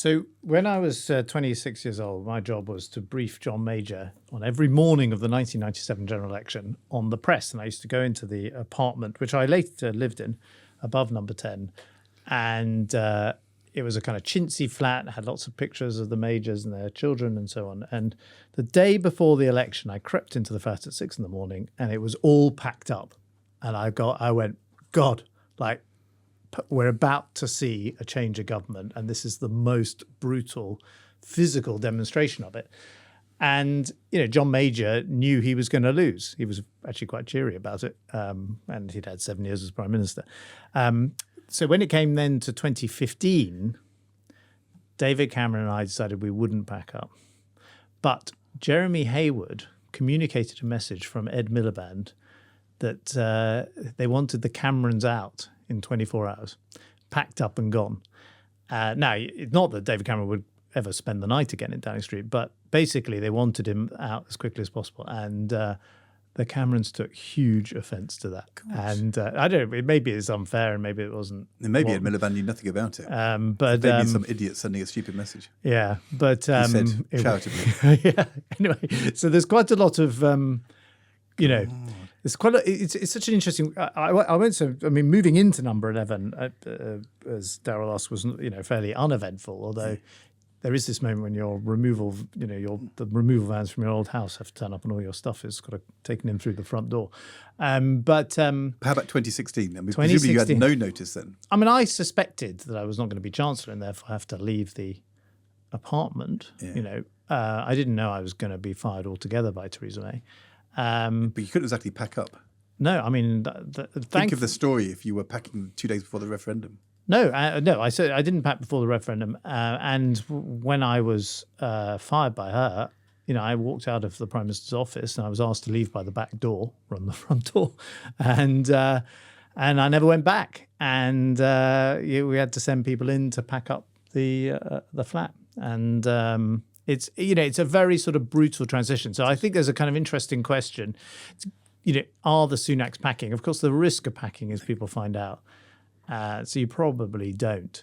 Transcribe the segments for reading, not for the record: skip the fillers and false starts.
So when I was 26 years old, my job was to brief John Major on every morning of the 1997 general election on the press. And I used to go into the apartment, which I later lived in, above No.10. And it was a kind of chintzy flat, had lots of pictures of the Majors and their children and so on. And the day before the election, I crept into the flat at 6 a.m. and it was all packed up. And I went, God, like, we're about to see a change of government, and this is the most brutal physical demonstration of it. And, John Major knew he was going to lose. He was actually quite cheery about it, and he'd had 7 years as Prime Minister. So when it came then to 2015, David Cameron and I decided we wouldn't back up. But Jeremy Hayward communicated a message from Ed Miliband that they wanted the Camerons out in 24 hours, packed up and gone. Now, it's not that David Cameron would ever spend the night again in Downing Street, but basically they wanted him out as quickly as possible. And the Camerons took huge offence to that. Gosh. And I don't know, maybe it's unfair and maybe it wasn't. And maybe Ed Miliband knew nothing about it. But maybe some idiot sending a stupid message. Yeah, but... he said, charitably. Yeah, anyway, so there's quite a lot of, It's quite. It's such an interesting. I won't say. I mean, moving into number 11, as Darryl asked, was fairly uneventful. Although there is this moment when your removal, the removal vans from your old house have to turn up and all your stuff is kind of taken in through the front door. But how about 2016? I mean, 2016, presumably you had no notice then. I mean, I suspected that I was not going to be Chancellor and therefore have to leave the apartment. Yeah. I didn't know I was going to be fired altogether by Theresa May. But you couldn't exactly pack up. No, I mean, think of the story if you were packing 2 days before the referendum. No, I said I didn't pack before the referendum. And when I was fired by her, I walked out of the Prime Minister's office and I was asked to leave by the back door, from the front door, and I never went back. And we had to send people in to pack up the flat. And it's a very sort of brutal transition. So I think there's a kind of interesting question. Are the Sunaks packing? Of course, the risk of packing is people find out. So you probably don't.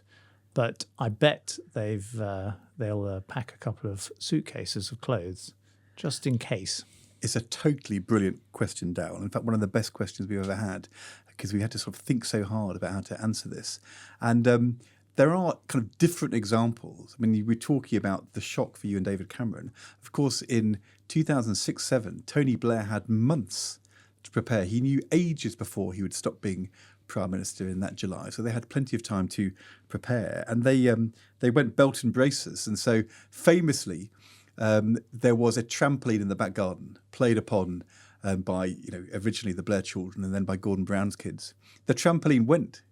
But I bet they'll pack a couple of suitcases of clothes just in case. It's a totally brilliant question, Darryl. In fact, one of the best questions we've ever had, because we had to sort of think so hard about how to answer this. And there are kind of different examples. I mean, we're talking about the shock for you and David Cameron. Of course, in 2006-07, Tony Blair had months to prepare. He knew ages before he would stop being Prime Minister in that July. So they had plenty of time to prepare. And they went belt and braces. And so famously, there was a trampoline in the back garden played upon by, originally the Blair children and then by Gordon Brown's kids. The trampoline went.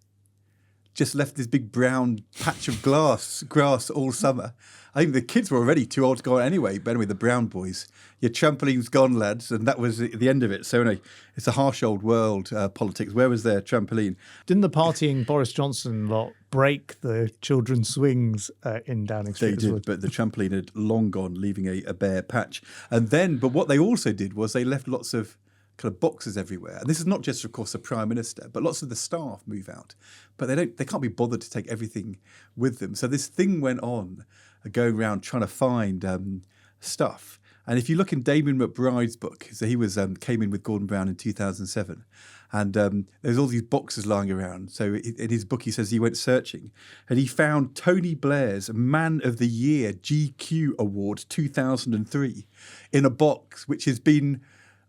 Just left this big brown patch of grass all summer. I think the kids were already too old to go on anyway. But anyway, the Brown boys, your trampoline's gone, lads. And that was the end of it. So anyway, it's a harsh old world, politics. Where was their trampoline? Didn't the partying Boris Johnson lot break the children's swings in Downing Street? They did, but the trampoline had long gone, leaving a bare patch. But what they also did was they left lots of kind of boxes everywhere. And this is not just, of course, the Prime Minister, but lots of the staff move out. But they can't be bothered to take everything with them. So this thing went on, going around trying to find stuff. And if you look in Damien McBride's book, so he came in with Gordon Brown in 2007, and there's all these boxes lying around. So in his book, he says he went searching, and he found Tony Blair's Man of the Year GQ Award 2003 in a box, which has been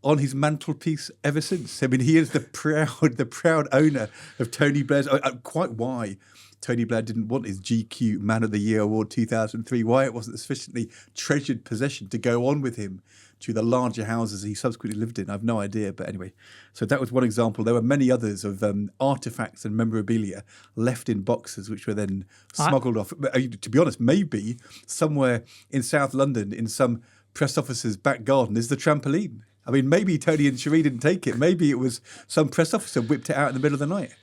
on his mantelpiece ever since. I mean, he is the proud owner of Tony Blair's. Quite why Tony Blair didn't want his GQ Man of the Year Award 2003, why it wasn't a sufficiently treasured possession to go on with him to the larger houses he subsequently lived in. I have no idea. But anyway, so that was one example. There were many others of artefacts and memorabilia left in boxes, which were then smuggled off. To be honest, maybe somewhere in South London, in some press officer's back garden, is the trampoline. I mean, maybe Tony and Cherie didn't take it. Maybe it was some press officer whipped it out in the middle of the night.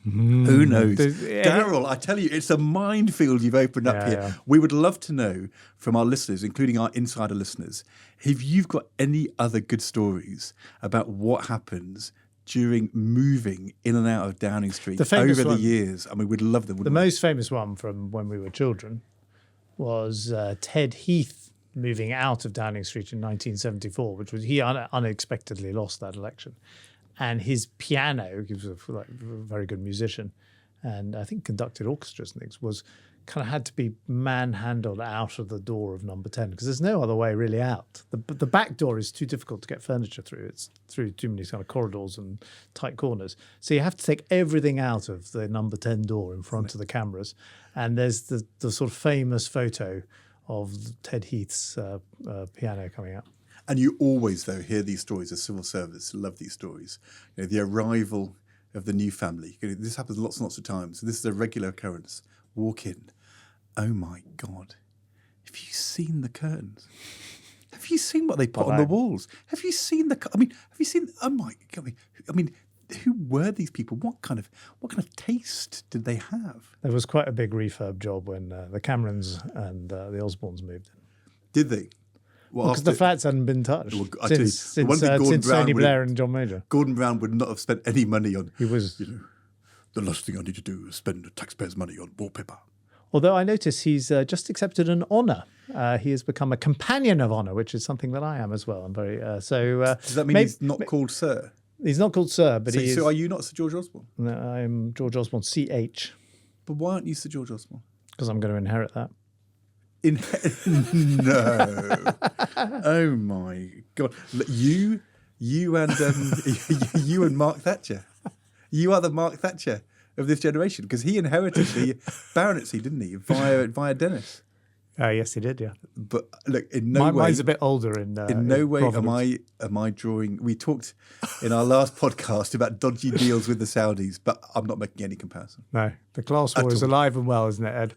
Who knows? Darryl, I tell you, it's a minefield you've opened up here. Yeah. We would love to know from our listeners, including our insider listeners, if you've got any other good stories about what happens during moving in and out of Downing Street over the years. I mean, we'd love them. The most famous one from when we were children was Ted Heath moving out of Downing Street in 1974, which was he unexpectedly lost that election. And his piano, he was a very good musician, and I think conducted orchestras and things, was kind of had to be manhandled out of the door of number 10 because there's no other way really out. The back door is too difficult to get furniture through. It's through too many kind of corridors and tight corners. So you have to take everything out of the number 10 door in front of the cameras. And there's the sort of famous photo of Ted Heath's piano coming out. And you always, though, hear these stories as civil servants. Love these stories. You know, the arrival of the new family. You know, this happens lots and lots of times. This is a regular occurrence. Walk in. Oh, my God. Have you seen the curtains? Have you seen what they put on the walls? Have you seen the... I mean, have you seen... Oh, my God. I mean, who were these people? What kind of taste did they have? There was quite a big refurb job when the Camerons and the Osbornes moved in. Did they? Because the flats hadn't been touched since Tony Tony Blair and John Major. Gordon Brown would not have spent any money on... He was... You know, the last thing I need to do is spend the taxpayers' money on wallpaper. Although I notice he's just accepted an honour. He has become a companion of honour, which is something that I am as well. I'm very Does that mean he's not called Sir? He's not called Sir, but he is. So are you not Sir George Osborne? No, I'm George Osborne, CH. But why aren't you Sir George Osborne? Because I'm going to inherit that. No. Oh my God. Look, you and Mark Thatcher. You are the Mark Thatcher of this generation because he inherited the baronetcy, didn't he, via Dennis? Yes, he did. Yeah, but look, in no way. Mine's a bit older. In no way Providence. am I drawing. We talked in our last podcast about dodgy deals with the Saudis, but I'm not making any comparison. No, the class war is alive and well, isn't it, Ed?